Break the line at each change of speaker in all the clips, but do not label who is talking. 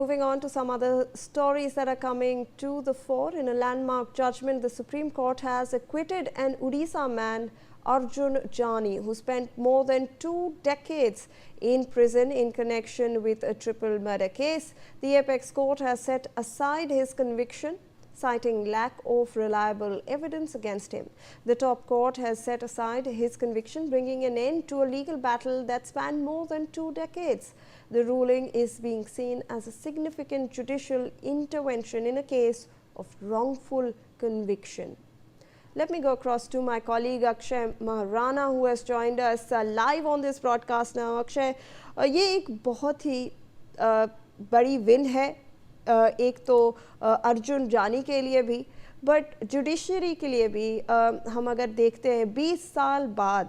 Moving on to some other stories that are coming to the fore. In a landmark judgment, the Supreme Court has acquitted an Odisha man, Arjun Jani, who spent more than 2 decades in prison in connection with a triple murder case. The apex court has set aside his conviction, citing lack of reliable evidence against him. The top court has set aside his conviction, bringing an end to a legal battle that spanned more than 2 decades. The ruling is being seen as a significant judicial intervention in a case of wrongful conviction. Let me go across to my colleague Akshay Maharana, who has joined us live on this broadcast now. Akshay, ये एक बहुत ही बड़ी win है, एक तो अर्जुन जानी के लिए भी, बट जुडिशरी के लिए भी। हम अगर देखते हैं 20 साल बाद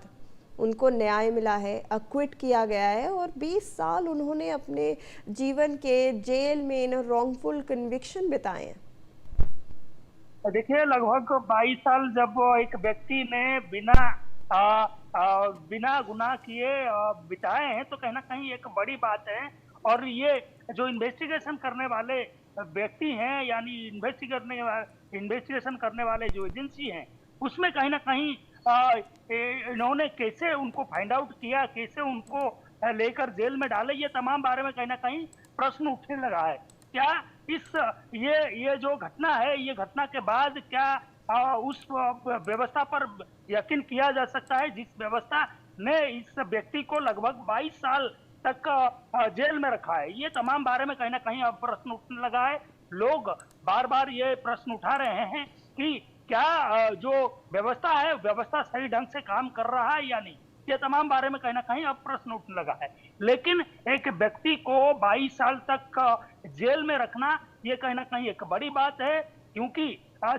उनको न्याय मिला है, अक्विट किया गया है और 20 साल उन्होंने अपने जीवन के जेल में इन रॉन्गफुल कन्विक्शन बिताए हैं।
देखिए, लगभग 22 साल जब एक व्यक्ति ने बिना गुनाह किए बिताए हैं, तो कहीं ना कहीं एक बड़ी बात है। और ये जो इन्वेस्टिगेशन करने वाले व्यक्ति हैं, यानी इन्वेस्टिगेशन करने वाले जो एजेंसी हैं, उसमें कहीं ना कहीं इन्होंने कैसे उनको फाइंड आउट किया, कैसे उनको लेकर जेल में डाले, ये तमाम बारे में कहीं ना कहीं प्रश्न उठने लगा है। क्या ये जो घटना है, ये घटना के बाद क्या उस व्यवस्था पर यकीन किया जा सकता है जिस व्यवस्था ने इस व्यक्ति को लगभग 22 साल तक जेल में रखा है? ये तमाम बारे में कहीं ना कहीं अब प्रश्न उठने लगा है। लोग बार बार ये प्रश्न उठा रहे हैं कि क्या जो व्यवस्था है, व्यवस्था सही ढंग से काम कर रहा है या नहीं। ये तमाम बारे में कहीं ना कहीं अब प्रश्न उठने लगा है। लेकिन एक व्यक्ति को 22 साल तक जेल में रखना, ये कहीं ना कहीं एक बड़ी बात है, क्योंकि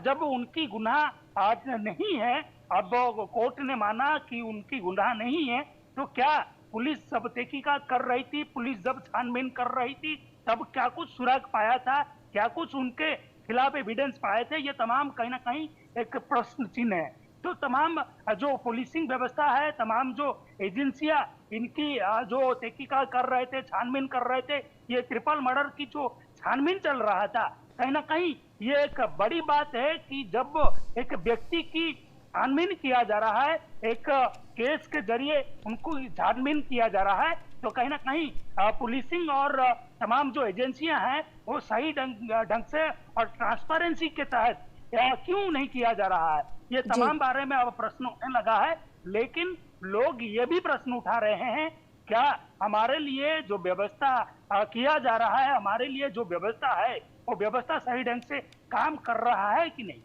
जब उनकी गुनाह आज नहीं है, अब कोर्ट ने माना कि उनकी गुनाह नहीं है, तो क्या पुलिस जब तहकीकात कर रही थी, पुलिस जब छानबीन कर रही थी, तब क्या कुछ सुराग पाया था, क्या कुछ उनके खिलाफ एविडेंस पाए थे? ये तमाम कहीं ना कहीं एक प्रश्न चिन्ह है। तो तमाम जो पुलिसिंग व्यवस्था है, तमाम जो एजेंसियां इनकी जो तहकीकात कर रहे थे, छानबीन कर रहे थे, ये ट्रिपल मर्डर की जो छानबीन चल रहा था, कहीं ना कहीं ये एक बड़ी बात है कि जब एक व्यक्ति की छानबीन किया जा रहा है, एक केस के जरिए उनको छानबीन किया जा रहा है, तो कहीं ना कहीं पुलिसिंग और तमाम जो एजेंसियां हैं, वो सही ढंग से और ट्रांसपेरेंसी के तहत क्यों नहीं किया जा रहा है? ये तमाम बारे में अब प्रश्न उठने लगा है। लेकिन लोग ये भी प्रश्न उठा रहे हैं, क्या हमारे लिए जो व्यवस्था किया जा रहा है, हमारे लिए जो व्यवस्था है, वो व्यवस्था सही ढंग से काम कर रहा है कि नहीं?